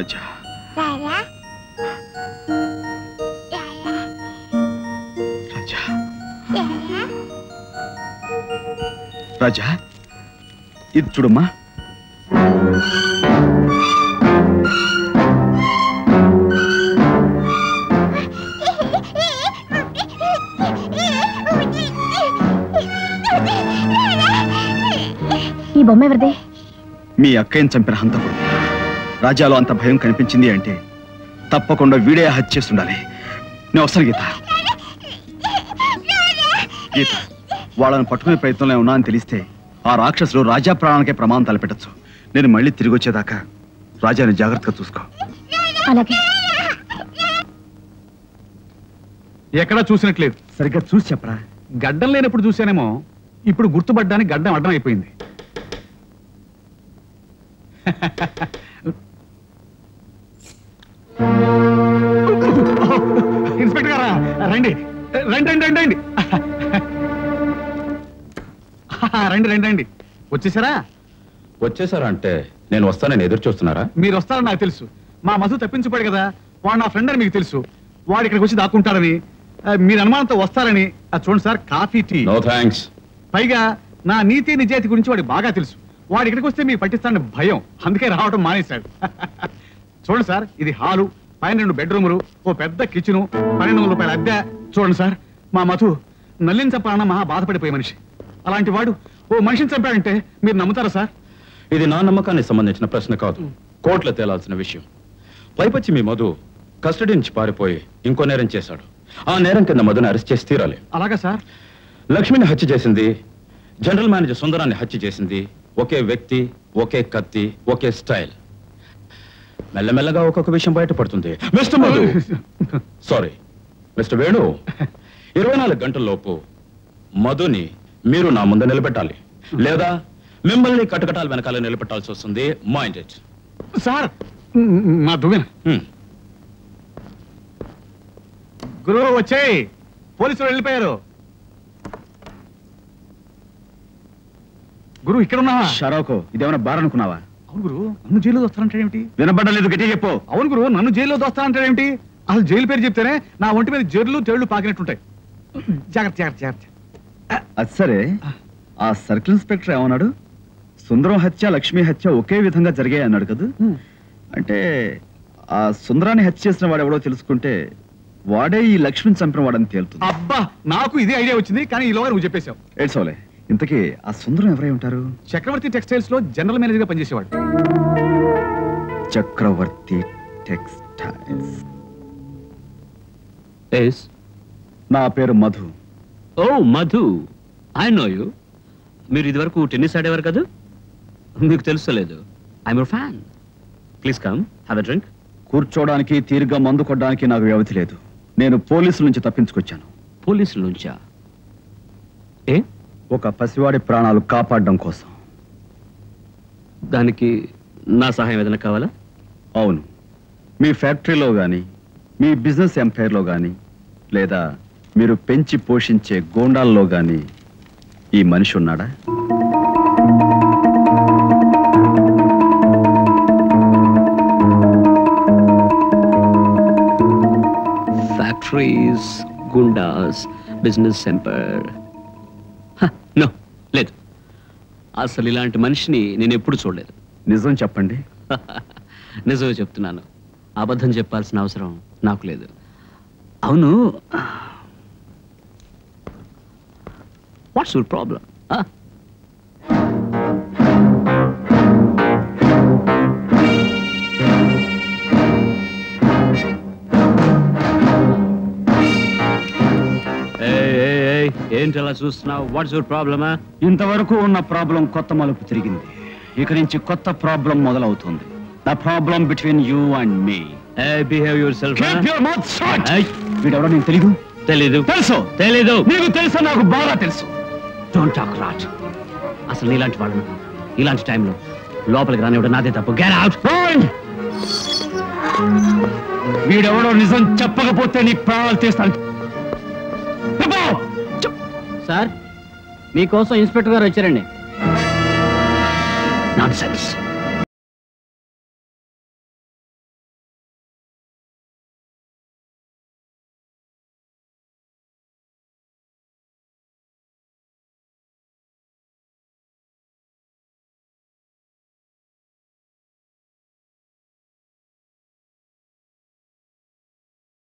రాజా రాజా రాజా ఇది చూడమ్మా. ఈ బొమ్మ ఎవరిదే? మీ అక్కయ్యని చంపిన హంతకుడు. రాజాలో అంత భయం కనిపించింది అంటే తప్పకుండా వీడే హత్య చేస్తుండాలి. నేను వస్తాను గీత. గీత, వాళ్ళని పట్టుకునే ప్రయత్నంలో ఉన్నా అని తెలిస్తే ఆ రాక్షసులు రాజా ప్రాణానికే ప్రమాదం తలపెట్టచ్చు. నేను మళ్ళీ తిరిగి వచ్చేదాకా రాజాని జాగ్రత్తగా చూసుకో. అలాగే. ఎక్కడా చూసినట్లేదు. సరిగ్గా చూసి చెప్పరా. గడ్డం లేనప్పుడు చూసానేమో, ఇప్పుడు గుర్తుపడ్డానికి గడ్డం అడ్డం అయిపోయింది. ఇన్స్పెక్టర్ గారా, రండి రండి రండి రండి రండి రండి రండి. వచ్చేసారా? వచ్చేసారా అంటే నేను వస్తానని ఎదురు చూస్తున్నారా? మీరు వస్తారని నాకు తెలుసు. మా మధు తప్పించుకోడు కదా, వాడు నా ఫ్రెండ్ అని మీకు తెలుసు. వాడు ఇక్కడికి వచ్చి దాక్కుంటాడని, మీరు అనుమానంతో వస్తారని. చూడండి sir, coffee tea. No thanks. పైగా నా నీతి నిజాయితీ గురించి వాడికి బాగా తెలుసు. వాడు ఇక్కడికి వస్తే మీకు పట్టిస్తాడని భయం, అందుకే రావడం మానేశాడు. చూడండి సార్, ఇది హాలు, పైన 2 బెడ్రూములు, ఓ పెద్ద కిచెను, 1200 రూపాయల అద్దె. చూడండి సార్, మా మధు నల్లిని చంపాలన్న మహా బాధపడిపోయే మనిషి. అలాంటి వాడు ఓ మనిషిని చంపాడంటే మీరు నమ్ముతారా సార్? ఇది నా నమ్మకానికి సంబంధించిన ప్రశ్న కాదు, కోర్టులో తేలాల్సిన విషయం. పైపచ్చి మీ మధు కస్టడీ నుంచి పారిపోయి ఇంకో నేరం చేశాడు. ఆ నేరం కింద మధుని అరెస్ట్ చేసి తీరాలి. అలాగా సార్? లక్ష్మిని హత్య చేసింది, జనరల్ మేనేజర్ సుందరాన్ని హత్య చేసింది ఒకే వ్యక్తి, ఒకే కత్తి, ఒకే స్టైల్. మెల్లమెల్లగా ఒక్కొక్క విషయం బయటపడుతుంది. Mister Madhu, sorry mister Venu, 24 గంటల్లోపు మధుని మీరు నా ముందు నిలబెట్టాలి, లేదా మిమ్మల్ని కటకటాల వెనకాల నిలబెట్టాల్సి వస్తుంది. మైండెడ్. సార్, మా దువ్వెన గురువు వచ్చేయి, పోలీసులు వెళ్ళిపోయారు. గురు ఇక్కడ ఉన్నావా? షరాకో, ఇదేమైనా బార్ అనుకున్నావా? అవును గురు, నన్ను జైల్లో దోస్తానంటాడేమిటి? వినబడలేదు, గట్టిగా చెప్పు. అవును గురు, నన్ను జైల్లో దోస్తానంటాడేమిటి? అసలు జైలు పేరు చెప్తేనే నా ఒంటి మీద జర్లు తేళ్లు పాకినట్టుంటాయి. జాగ్రత్త జాగ్రత్త జాగ్రత్త. అది సరే, ఆ సర్కిల్ ఇన్స్పెక్టర్ ఏమన్నాడు? సుందరం హత్య, లక్ష్మి హత్య ఒకే విధంగా జరిగాయి అన్నాడు కదా. అంటే ఆ సుందరాన్ని హత్య చేసిన వాడు ఎవడో తెలుసుకుంటే వాడే ఈ లక్ష్మిని చంపిన వాడని తేలుతుంది. అబ్బా, నాకు ఇదే ఐడియా వచ్చింది, కానీ ఈలోగా నువ్వు చెప్పేశావు. ఏడ్సోలే. ఇంతకీ ఆ సుందరం ఎవరై ఉంటారు? చక్రవర్తి టెక్స్టైల్స్ లో జనరల్ మేనేజర్ గా పనిచేసేవాడు. చక్రవర్తి టెక్స్టైల్స్. నా పేరు Madhu. Oh Madhu, I know you. మీరు ఇదివరకు టెన్నిస్ ఆడేవారు కదా, మీకు తెలుసలేదు. I'm your fan. Please come, have a drink. కూర్చోడానికి, తీరుగా మందు కొట్టడానికి నాకు వ్యవధి లేదు. నేను పోలీసుల నుంచి తప్పించుకొచ్చాను. పోలీసుల నుంచా? ఏ? ఒక పసివాడి ప్రాణాలు కాపాడడం కోసం. దానికి నా సహాయం ఏదైనా కావాలా? అవును. మీ ఫ్యాక్టరీలో కానీ, మీ బిజినెస్ ఎంపైర్లో కానీ, లేదా మీరు పెంచి పోషించే గోండాల్లో కానీ ఈ మనిషి ఉన్నాడా? Factories, goondas, business empire. No, లేదు. అసలు ఇలాంటి మనిషిని నేను ఎప్పుడు చూడలేదు. నిజం చెప్పండి. నిజమే చెప్తున్నాను. అబద్ధం చెప్పాల్సిన అవసరం నాకు లేదు. అవును, వాట్స్ యువర్ ప్రాబ్లం? ఏంటి అలా చూస్తున్నావు? వాట్స్ యువర్ ప్రాబ్లమా? ఇంతవరకు ఉన్న ప్రాబ్లం కొత్త మలుపు తిరిగింది. ఇక నుంచి కొత్త ప్రాబ్లం మొదలవుతుంది. The problem between you and me. Behave your self. వీడెవడో నీకు తెలీదు? తెలీదు. తెలుసు? తెలీదు. నీకు తెలుసు, నాకు బాగా తెలుసు. Don't talk rot. అసలు నీలాంటి వాళ్ళను ఇలాంటి టైంలో లోపలికి రానివ్వడం నాదే తప్పు. Get out. వీడెవడో నిజం చెప్పకపోతే నీ ప్రాణాలు తీస్తాను. సార్, మీకోసం ఇన్స్పెక్టర్ గారు వచ్చారండి. నాన్సెన్స్.